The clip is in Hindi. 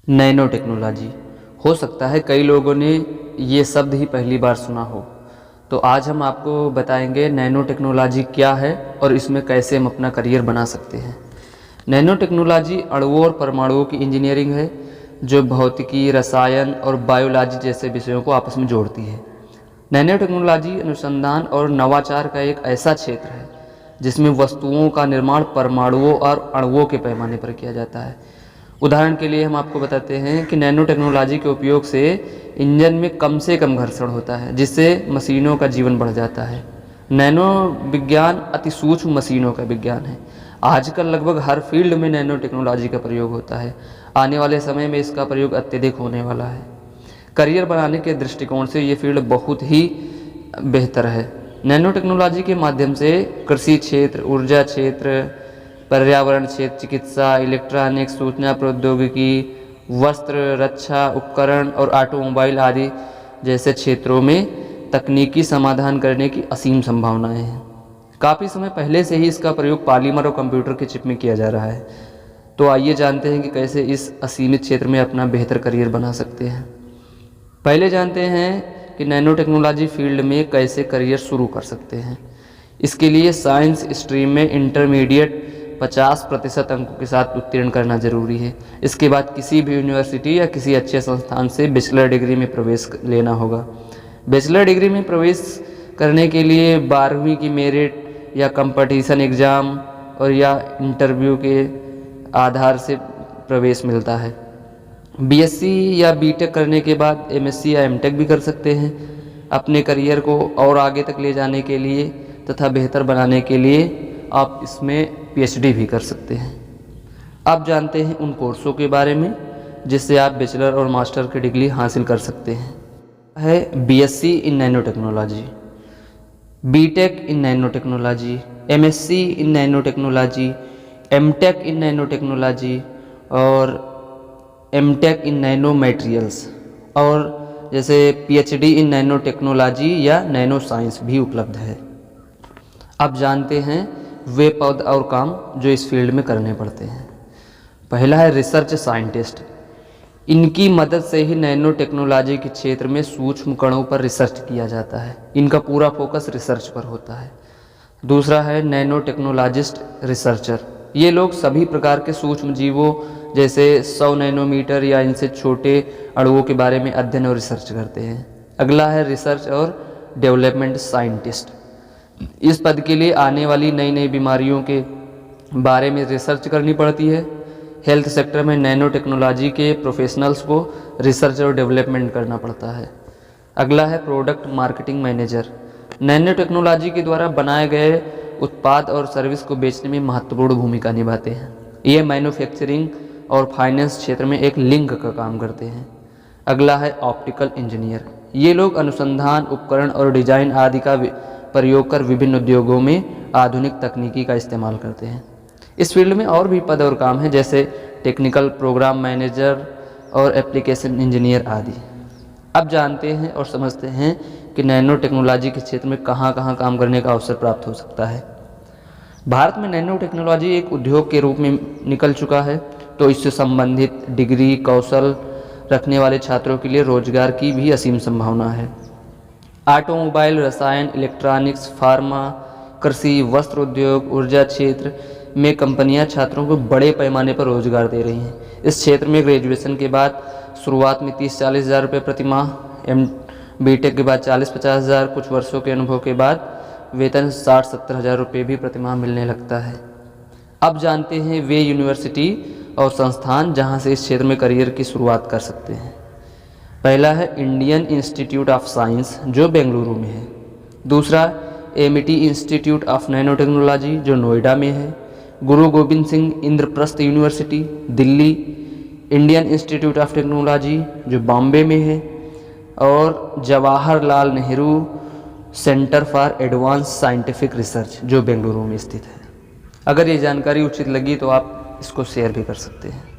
Nano technology. हो सकता है कई लोगों ने ये शब्द ही पहली बार सुना हो, तो आज हम आपको बताएंगे नैनो टेक्नोलॉजी क्या है और इसमें कैसे हम अपना करियर बना सकते हैं। नैनो टेक्नोलॉजी अणुओं और परमाणुओं की इंजीनियरिंग है जो भौतिकी, रसायन और बायोलॉजी जैसे विषयों को आपस में जोड़ती है। नैनो टेक्नोलॉजी अनुसंधान और नवाचार का एक ऐसा क्षेत्र है जिसमें वस्तुओं का निर्माण परमाणुओं और अणुओं के पैमाने पर किया जाता है। उदाहरण के लिए हम आपको बताते हैं कि नैनो टेक्नोलॉजी के उपयोग से इंजन में कम से कम घर्षण होता है, जिससे मशीनों का जीवन बढ़ जाता है। नैनो विज्ञान अति सूक्ष्म मशीनों का विज्ञान है। आजकल लगभग हर फील्ड में नैनो टेक्नोलॉजी का प्रयोग होता है। आने वाले समय में इसका प्रयोग अत्यधिक होने वाला है। करियर बनाने के दृष्टिकोण से ये फील्ड बहुत ही बेहतर है। नैनो टेक्नोलॉजी के माध्यम से कृषि क्षेत्र, ऊर्जा क्षेत्र, पर्यावरण क्षेत्र, चिकित्सा, इलेक्ट्रॉनिक्स, सूचना प्रौद्योगिकी, वस्त्र, रक्षा उपकरण और ऑटोमोबाइल आदि जैसे क्षेत्रों में तकनीकी समाधान करने की असीम संभावनाएं हैं। काफ़ी समय पहले से ही इसका प्रयोग पॉलीमर और कंप्यूटर के चिप में किया जा रहा है। तो आइए जानते हैं कि कैसे इस असीमित क्षेत्र में अपना बेहतर करियर बना सकते हैं। पहले जानते हैं कि नैनो टेक्नोलॉजी फील्ड में कैसे करियर शुरू कर सकते हैं। इसके लिए साइंस स्ट्रीम में इंटरमीडिएट 50% अंकों के साथ उत्तीर्ण करना जरूरी है। इसके बाद किसी भी यूनिवर्सिटी या किसी अच्छे संस्थान से बैचलर डिग्री में प्रवेश लेना होगा। बैचलर डिग्री में प्रवेश करने के लिए 12वीं की मेरिट या कंपटीशन एग्ज़ाम और या इंटरव्यू के आधार से प्रवेश मिलता है। बीएससी या बीटेक करने के बाद एमएससी या एमटेक भी कर सकते हैं। अपने करियर को और आगे तक ले जाने के लिए तथा बेहतर बनाने के लिए आप इसमें पीएचडी भी कर सकते हैं। अब जानते हैं उन कोर्सों के बारे में जिससे आप बैचलर और मास्टर की डिग्री हासिल कर सकते हैं। है BSc in nano technology, BTech in nano technology, MSc in nano technology, MTech in nano technology और एमटेक इन नैनो मटेरियल्स, और जैसे पीएचडी इन नैनो टेक्नोलॉजी या नैनो साइंस भी उपलब्ध है। अब जानते हैं वे पद और काम जो इस फील्ड में करने पड़ते हैं। पहला है रिसर्च साइंटिस्ट। इनकी मदद से ही नैनो टेक्नोलॉजी के क्षेत्र में सूक्ष्म कणों पर रिसर्च किया जाता है। इनका पूरा फोकस रिसर्च पर होता है। दूसरा है नैनो टेक्नोलॉजिस्ट रिसर्चर। ये लोग सभी प्रकार के सूक्ष्म जीवों जैसे 100 नैनोमीटर या इनसे छोटे अणुओं के बारे में अध्ययन और रिसर्च करते हैं। अगला है रिसर्च और डेवलपमेंट साइंटिस्ट। इस पद के लिए आने वाली नई नई बीमारियों के बारे में रिसर्च करनी पड़ती है। हेल्थ सेक्टर में नैनो टेक्नोलॉजी के प्रोफेशनल्स को रिसर्च और डेवलपमेंट करना पड़ता है। अगला है product marketing manager. Nano technology के द्वारा बनाए गए उत्पाद और सर्विस को बेचने में महत्वपूर्ण भूमिका निभाते हैं। ये मैन्युफैक्चरिंग और फाइनेंस क्षेत्र में एक लिंक का काम करते हैं। अगला है ऑप्टिकल इंजीनियर। ये लोग अनुसंधान, उपकरण और डिजाइन आदि का प्रयोग कर विभिन्न उद्योगों में आधुनिक तकनीकी का इस्तेमाल करते हैं। इस फील्ड में और भी पद और काम हैं जैसे टेक्निकल प्रोग्राम मैनेजर और एप्लीकेशन इंजीनियर आदि। अब जानते हैं और समझते हैं कि नैनो टेक्नोलॉजी के क्षेत्र में कहाँ कहाँ काम करने का अवसर प्राप्त हो सकता है। भारत में नैनो टेक्नोलॉजी एक उद्योग के रूप में निकल चुका है, तो इससे संबंधित डिग्री, कौशल रखने वाले छात्रों के लिए रोजगार की भी असीम संभावना है। ऑटोमोबाइल, रसायन, इलेक्ट्रॉनिक्स, फार्मा, कृषि, वस्त्र उद्योग, ऊर्जा क्षेत्र में कंपनियां छात्रों को बड़े पैमाने पर रोजगार दे रही हैं। इस क्षेत्र में ग्रेजुएशन के बाद शुरुआत में 30-40 हज़ार रुपये प्रति माह, बीटेक के बाद 40-50 हज़ार, कुछ वर्षों के अनुभव के बाद वेतन 60-70 हज़ार रुपये भी प्रति माह मिलने लगता है। अब जानते हैं वे यूनिवर्सिटी और संस्थान जहां से इस क्षेत्र में करियर की शुरुआत कर सकते हैं। पहला है इंडियन इंस्टीट्यूट ऑफ साइंस जो बेंगलुरु में है। दूसरा Amity institute of nano technology जो नोएडा में है। गुरु Govind Singh Indraprastha university Delhi. Indian institute of technology जो बॉम्बे में है। और Jawaharlal Nehru centre for advance scientific research जो बेंगलुरु में स्थित है। अगर ये जानकारी उचित लगी तो आप इसको शेयर भी कर सकते हैं।